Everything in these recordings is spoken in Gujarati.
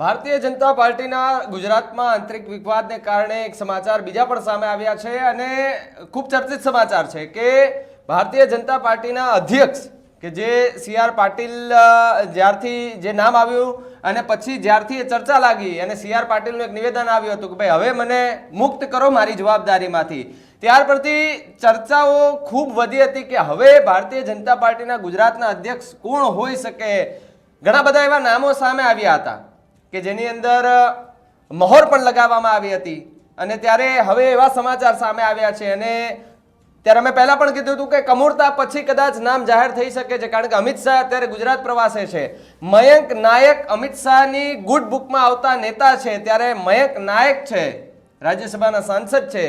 ભારતીય જનતા પાર્ટીના ગુજરાતમાં આંતરિક વિવાદને કારણે એક સમાચાર બીજા પણ સામે આવ્યા છે અને ખૂબ ચર્ચિત સમાચાર છે કે ભારતીય જનતા પાર્ટીના અધ્યક્ષ કે જે સી.આર. પાટીલ જ્યારથી જે નામ આવ્યું અને પછી જ્યારથી એ ચર્ચા લાગી અને સી.આર. પાટીલનું એક નિવેદન આવ્યું હતું કે ભાઈ હવે મને મુક્ત કરો મારી જવાબદારીમાંથી, ત્યાર પરથી ચર્ચાઓ ખૂબ વધી હતી કે હવે ભારતીય જનતા પાર્ટીના ગુજરાતના અધ્યક્ષ કોણ હોઈ શકે। ઘણા બધા એવા નામો સામે આવ્યા હતા કે જેની અંદર મહોર પણ લગાવવામાં આવી હતી અને ત્યારે હવે એવા સમાચાર સામે આવ્યા છે અને ત્યારે અમે પહેલા પણ કીધું હતું કે કમૂરતા પછી કદાચ નામ જાહેર થઈ શકે છે, કારણ કે અમિત શાહ અત્યારે ગુજરાત પ્રવાસે છે। મયંક નાયક અમિત શાહની ગુડ બુકમાં આવતા નેતા છે, ત્યારે મયંક નાયક છે, રાજ્યસભાના સાંસદ છે,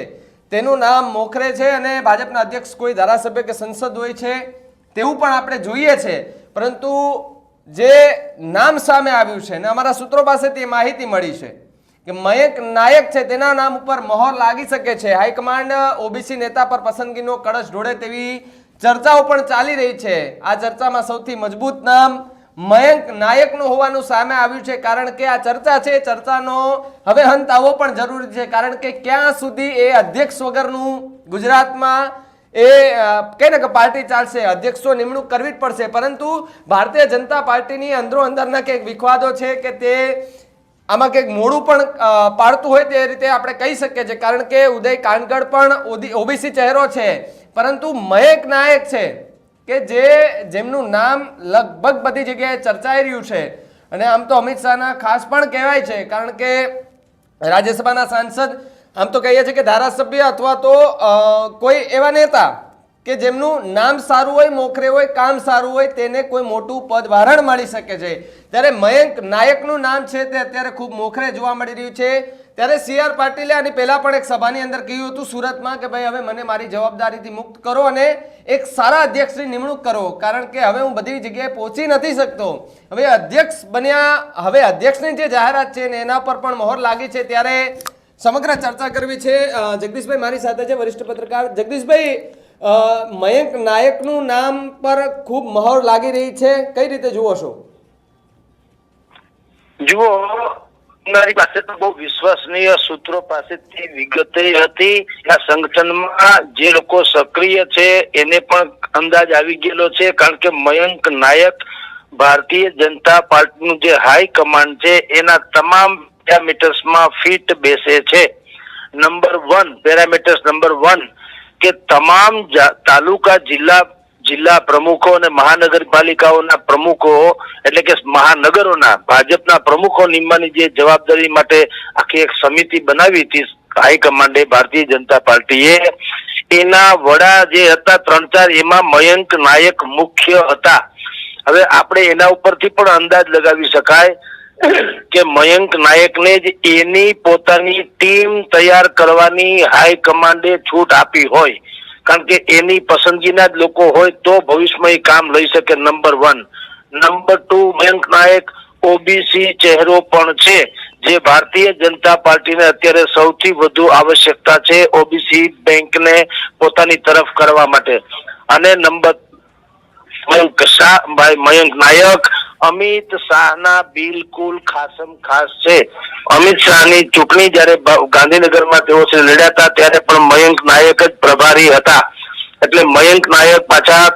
તેનું નામ મોખરે છે અને ભાજપના અધ્યક્ષ કોઈ ધારાસભ્ય કે સંસદ હોય છે તેવું પણ આપણે જોઈએ છે। પરંતુ જે નામ સામે આવ્યું છે ને અમારા સૂત્રો પાસેથી માહિતી મળી છે કે મયંક નાયક છે તેના નામ ઉપર મહોર લાગી શકે છે। હાઈકમાન્ડ ઓબીસી નેતા પર પસંદગીનો કળશ ઢોળે તેવી ચર્ચાઓ પણ ચાલી રહી છે। આ ચર્ચામાં સૌથી મજબૂત નામ મયંક નાયકનું હોવાનું સામે આવ્યું છે, કારણ કે આ ચર્ચા છે, ચર્ચાનો હવે અંત આવવો પણ જરૂરી છે, કારણ કે ક્યાં સુધી એ અધ્યક્ષ વગરનું ગુજરાતમાં એ કહે ને કે પાર્ટી ચાલશે, અધ્યક્ષો નિમણૂક કરવી જ પડશે। પરંતુ ભારતીય જનતા પાર્ટીની અંદરો અંદરના કંઈક વિખવાદો છે કે તે આમાં કંઈક મોડું પણ પાડતું હોય તે રીતે આપણે કહી શકીએ છીએ, કારણ કે ઉદય કાનગડ પણ ઓબીસી ચહેરો છે, પરંતુ મયંક નાયક છે કે જેમનું નામ લગભગ બધી જગ્યાએ ચર્ચાઈ રહ્યું છે અને આમ તો અમિત શાહના ખાસ પણ કહેવાય છે, કારણ કે રાજ્યસભાના સાંસદ આમ તો કહીએ છીએ કે ધારાસભ્ય અથવા તો કોઈ એવા નેતા કે જેમનું નામ સારું હોય, મોખરે હોય, કામ સારું હોય, તેને કોઈ મોટું પદ વારણ મળી શકે છે। ત્યારે મયંક નાયકનું નામ છે તે અત્યારે ખૂબ મોખરે જોવા મળી રહ્યું છે। ત્યારે સી.આર. પાટીલે આની પહેલા પણ એક સભાની અંદર કહ્યું હતું સુરતમાં કે ભાઈ હવે મને મારી જવાબદારીથી મુક્ત કરો અને એક સારા અધ્યક્ષની નિમણૂક કરો, કારણ કે હવે હું બધી જગ્યાએ પહોંચી નથી શકતો। હવે અધ્યક્ષ બન્યા, હવે અધ્યક્ષની જે જાહેરાત છે ને એના પર પણ મહોર લાગી છે, ત્યારે સમગ્ર ચર્ચા કરવી છે। જગદીશભાઈ મારી સાથે છે, વરિષ્ઠ પત્રકાર જગદીશભાઈ। મયંક નાયકનું નામ પર ખૂબ મહોર લાગી રહી છે, કઈ રીતે જુઓ છો? જુઓ, મારી પાસે તો બહુ વિશ્વસનીય સૂત્રો પાસેથી વિગતે હતી। આ સંગઠનમાં જે લોકો સક્રિય છે એને પણ અંદાજ આવી ગયેલો છે, કારણ કે મયંક નાયક ભારતીય જનતા પાર્ટીનું જે હાઈ કમાન્ડ છે એના તમામ પેરામીટર્સમાં ફિટ બેસે છે। નંબર 1 પેરામીટર્સ નંબર 1 કે તમામ તાલુકા જિલ્લા પ્રમુખો અને મહાનગરપાલિકાઓના પ્રમુખો એટલે કે મહાનગરોના ભાજપના પ્રમુખો નિમવાની જે જવાબદારી માટે આખી એક સમિતિ બનાવી હતી હાઈકમાન્ડે ભારતીય જનતા પાર્ટીએ, એના વડા જે હતા 3-4 એમાં મયંક નાયક મુખ્ય હતા। હવે આપણે એના ઉપરથી પણ અંદાજ લગાવી શકાય કે મયંક નાયકને જ એની પોતાની ટીમ તૈયાર કરવાની હાઈકમાન્ડે છૂટ આપી હોય, કારણ કે એની પસંદગીના જ લોકો હોય તો ભવિષ્યમાં એ કામ લઈ શકે। નંબર 1 નંબર 2 મયંક નાયક ઓબીસી ચહેરો પણ છે, જે ભારતીય જનતા પાર્ટીને અત્યારે સૌથી વધુ આવશ્યકતા છે ઓબીસી બેંકને પોતાની તરફ કરવા માટે। અને નંબર મયંક નાયક અમિત શાહના બિલકુલ ખાસમ ખાસ છે। અમિત શાહની ચૂંટણી જયારે ગાંધીનગરમાં તેઓ લડ્યા હતા ત્યારે પણ મયંક નાયક જ પ્રભારી હતા, એટલે મયંક નાયક પાછા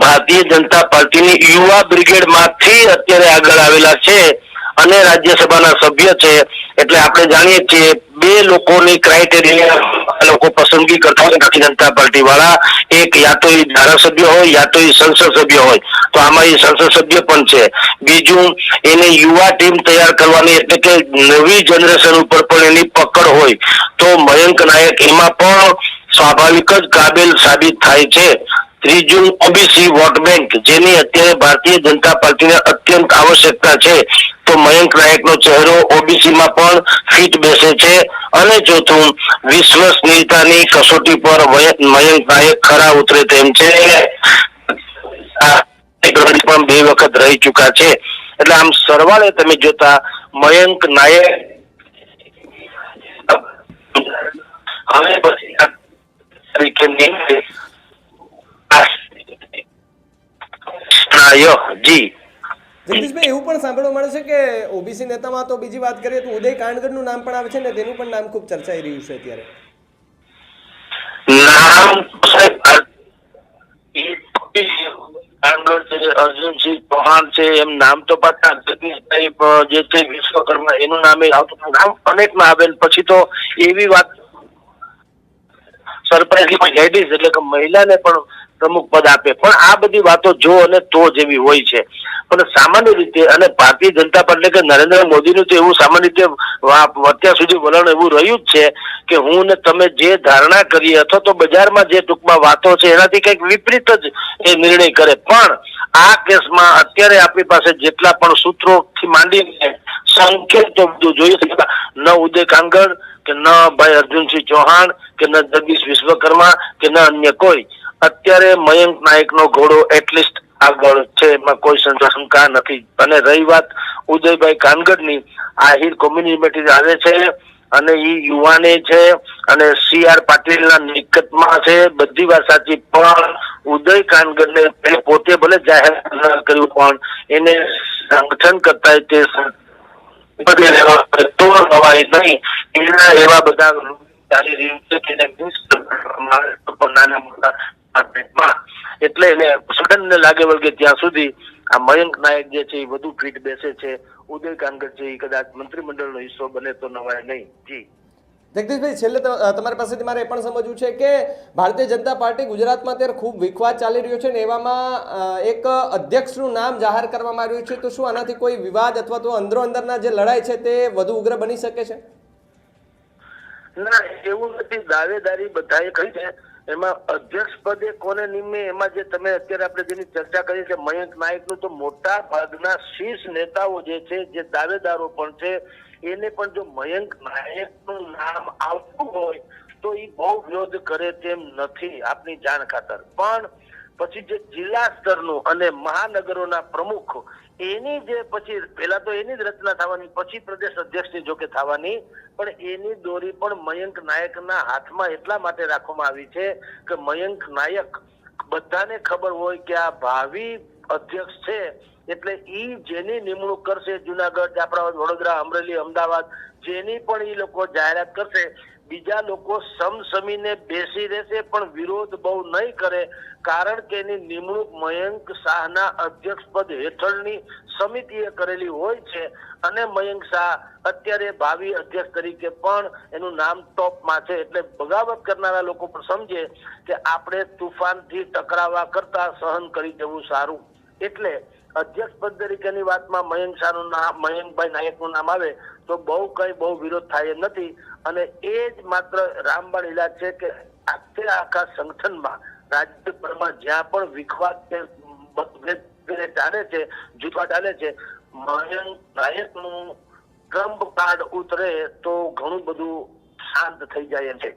ભારતીય જનતા પાર્ટીની યુવા બ્રિગેડ માંથી અત્યારે આગળ આવેલા છે અને રાજ્યસભાના સભ્ય છે। એટલે આપણે જાણીએ છીએ બે લોકોની ક્રાઇટેરિયા લોકો પસંદગી કરતા હોય ભારતીય જનતા પાર્ટી વાળા, એક યા તો એ ધારાસભ્ય હોય યા તો એ સંસદ સભ્ય હોય, તો આમાં એ સંસદ સભ્ય પણ છે। બીજું, એને યુવા ટીમ તૈયાર કરવાની એટલે કે નવી જનરેશન ઉપર પણ એની પકડ હોય, તો મયંક નાયક એમાં પણ સ્વાભાવિક જ કાબિલ સાબિત થાય છે। ત્રીજું, ઓબીસી વોટ બેંક જેની અત્યારે ભારતીય જનતા પાર્ટીને અત્યંત આવશ્યકતા છે, તો મયંક નાયકનો ચહેરો ઓબીસીમાં પણ ફિટ બેસે છે। અને ચોથું, વિશ્વસનીયતાની કસોટી પર મયંક નાયક ખરા ઉતરે તેમ છે, પણ 2 વખત રહી ચુકા છે। એટલે આમ સરવાળે તમે જોતા મયંક નાયક હવે પછી જી જગદીશભાઈ, એવું પણ સાંભળવા મળે છે કે ઓબીસી નેતામાં તો બીજી વાત કરીએ તો ઉદય કાનગડનું નામ પણ આવે છે ને તેનું પણ નામ ખૂબ ચર્ચાઈ રહ્યું છે અત્યારે. નામ સાહેબ અર્જુનસિંહ ચૌહાણ છે, એમ નામ તો પાછા જે છે વિશ્વકર્મા એનું નામે આવતું, નામ અનેક માં આવે. પછી તો એવી વાત સરપ્રાઈઝલી લેડીઝ એટલે કે મહિલાને પણ પ્રમુખ પદ આપે. પણ આ બધી વાતો જો અને તો જેવી હોય છે. પણ સામાન્ય રીતે અને ભારતીય જનતા પાર્ટી કે નરેન્દ્ર મોદીનું તો એવું સામાન્ય રીતે અત્યાર સુધી વલણ એવું રહ્યું જ છે કે હું ને તમે જે ધારણા કરીએ અથવા તો બજારમાં જે ટૂંકમાં વાતો છે એનાથી કંઈક વિપરીત જ એ નિર્ણય કરે. પણ આ કેસમાં અત્યારે આપણી પાસે જેટલા પણ સૂત્રોથી માંડીને સંકેતો જોઈએ છે, ન ઉદય કાનગડ કે ન ભાઈ અર્જુનસિંહ ચૌહાણ કે ન જગદીશ વિશ્વકર્મા કે ન અન્ય કોઈ, અત્યારે મયંક નાયકનો ઘોડો એટલીસ્ટ આગળ છે, એમાં કોઈ શંકા નથી. અને રહી વાત ઉદયભાઈ કાનગડની, આહિર કોમ્યુનિટી આવે છે અને એ યુવાને છે અને CR પાટીલના નિકટમાં છે, બધી વાત સાચી. પણ ઉદય કાનગડને પોતે ભલે જાહેર કર્યું પણ એને સંગઠન કરતા તે તો નવાય નહીં. એના એવા બધા ચાલી રહ્યું છે કે નાના મોટા એટલે એને સડન ને લાગે વળગે ત્યાં સુધી આ મયંક નાયક જે છે એ વધુ ફીટ બેસે છે. ઉદય કાનગડ છે એ કદાચ મંત્રીમંડળનો હિસ્સો બને તો નવાય નહીં. જી જગદીશભાઈ, છેલ્લે તમારી પાસેથી મારે એ પણ સમજવું છે કે ભારતીય જનતા પાર્ટી ગુજરાતમાં અત્યારે ખૂબ વિખવાદ ચાલી રહ્યો છે ને એવામાં એક અધ્યક્ષનું નામ જાહેર કરવામાં આવ્યું છે, તો શું આનાથી કોઈ વિવાદ અથવા તો અંદરો અંદરના જે લડાઈ છે તે વધુ ઉગ્ર બની શકે છે? ના, એવું નથી. દાવેદારી બધાએ કહી છે. એમાં અધ્યક્ષ પદે કોને નિમે, એમાં જે તમે અત્યારે આપણે જેની ચર્ચા કરી છે મયંક નાયકનું, તો મોટા ભાગના શીર્ષ નેતાઓ જે છે, જે દાવેદારો પણ છે, એને પણ જો મયંક નાયકનું નામ આવતું હોય તો એ બહુ વિરોધ કરે તેમ નથી, આપની જાણ ખાતર. પણ પછી જે જિલ્લા સ્તરનું અને મહાનગરોના પ્રમુખ, એની જે પછી પેલા તો એની જ રચના થવાની, પછી પ્રદેશ અધ્યક્ષની જોકે થવાની, પણ એની દોરી પણ મયંક નાયકના હાથમાં એટલા માટે રાખવામાં આવી છે કે મયંક નાયક બધાને ખબર હોય કે આ ભાવિ અધ્યક્ષ છે, એટલે ઈ જેની નિમણૂક કરશે, જુનાગઢ, જાફરાબાદ, વડોદરા, અમરેલી, અમદાવાદ, જેની પણ ઈ લોકો જાહેરાત કરશે, બીજા લોકો સમસમીને બેસી રહેશે પણ વિરોધ બહુ નહીં કરે. કારણ કે એની નિમણૂક મયંક શાહના અધ્યક્ષ પદ હેઠળની સમિતિએ કરેલી હોય છે અને મયંક શાહ અત્યારે ભાવિ અધ્યક્ષ તરીકે પણ એનું નામ ટોપમાં છે. એટલે બગાવત કરનારા લોકો પણ સમજે કે આપણે તુફાનથી ટકરાવા કરતા સહન કરી જવું સારું. એટલે અધ્યક્ષ પદ તરીકેની વાતમાં મયંક શાહનું નામ, મયંકભાઈ નાયકનું નામ આવે તો બહુ વિરોધ થાય એમ નથી. અને એ જ માત્ર રામબાણ ઇલાજ છે કે આખા સંગઠનમાં રાજ્યભરમાં જ્યાં પણ વિખવાદ ચાલે છે, જૂથવા ચાલે છે, મયંક નાયકનું ટ્રમ્પ કાર્ડ ઉતરે તો ઘણું બધું શાંત થઈ જાય એમ છે.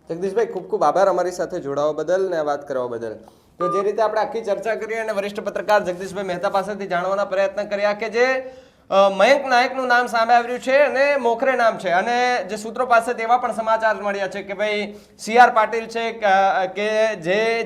જગદીશભાઈ, ખૂબ ખૂબ આભાર અમારી સાથે જોડાવા બદલ ને વાત કરવા બદલ. તો જે રીતે આપણે આખી ચર્ચા કરી અને વરિષ્ઠ પત્રકાર જગદીશભાઈ મહેતા પાસેથી જાણવાના પ્રયત્ન કર્યા કે જે મયંક નાયકનું નામ સામે આવ્યું છે અને મોખરે નામ છે, અને જે સૂત્રો પાસે એવા પણ સમાચાર મળ્યા છે કે ભાઈ CR પાટીલ છે કે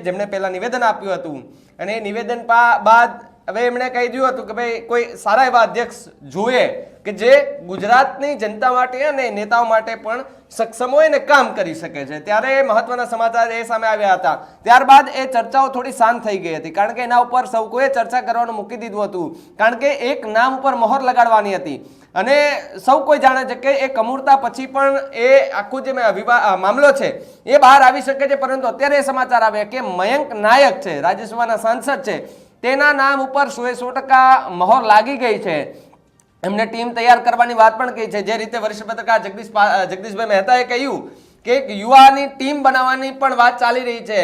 જેમણે પહેલા નિવેદન આપ્યું હતું અને એ નિવેદન બાદ હવે એમણે કહી દીધું હતું કે ભાઈ કોઈ સારા એવા અધ્યક્ષ જોઈએ કે જે ગુજરાતની જનતા માટે અને નેતાઓ માટે પણ સક્ષમ હોય ને કામ કરી શકે છે. ત્યારે મહત્વના સમાચાર એ સામે આવ્યા હતા. ત્યારબાદ એ ચર્ચાઓ થોડી શાંત થઈ ગઈ હતી, કારણ કે એના ઉપર સૌ કોઈએ ચર્ચા કરવાનું મૂકી દીધું હતું, કારણ કે એક નામ ઉપર મહોર લગાડવાની હતી અને સૌ કોઈ જાણે છે કે એ કમૂરતા પછી પણ એ આખું જે મામલો છે એ બહાર આવી શકે છે. પરંતુ અત્યારે એ સમાચાર આવ્યા કે મયંક નાયક છે, રાજ્યસભાના સાંસદ છે, તેના નામ ઉપર 100% મહોર લાગી ગઈ છે. એમને ટીમ તૈયાર કરવાની વાત પણ કહી છે. જે રીતે વરિષ્ઠ પત્રકાર જગદીશભાઈ મહેતાએ કહ્યું કે યુવાની ટીમ બનાવવાની પણ વાત ચાલી રહી છે.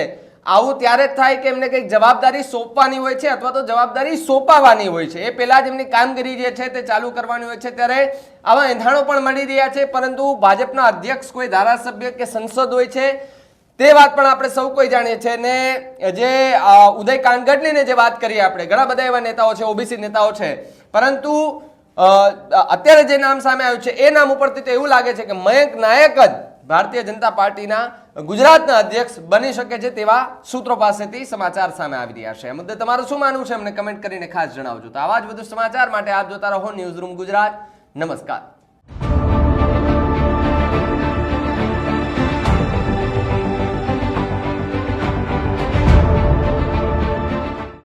આવું ત્યારે જ થાય કે એમને કંઈક જવાબદારી સોંપવાની હોય છે અથવા તો જવાબદારી સોંપાવાની હોય છે. એ પહેલા જ એમની કામગીરી જે છે તે ચાલુ કરવાની હોય છે. ત્યારે આવા એંધાણો પણ મળી રહ્યા છે. પરંતુ ભાજપના અધ્યક્ષ કોઈ ધારાસભ્ય કે સંસદ હોય છે તે વાત પણ આપણે સૌ કોઈ જાણીએ છીએ. ને જે ઉદય કાનગડની જે વાત કરીએ આપણે, ઘણા બધા એવા નેતાઓ છે, ઓબીસી નેતાઓ છે, પરંતુ અત્યારે જે નામ સામે આવ્યું છે એ નામ ઉપરથી તો એવું લાગે છે કે મયંક નાયક જ ભારતીય જનતા પાર્ટીના ગુજરાતના અધ્યક્ષ બની શકે છે તેવા સૂત્રો પાસેથી સમાચાર સામે આવી રહ્યા છે. આ મુદ્દે તમારું શું માનવું છે અમને કમેન્ટ કરીને ખાસ જણાવજો. તો આવા જ વધુ સમાચાર માટે આપ જોતા રહો ન્યૂઝ રૂમ ગુજરાત. નમસ્કાર.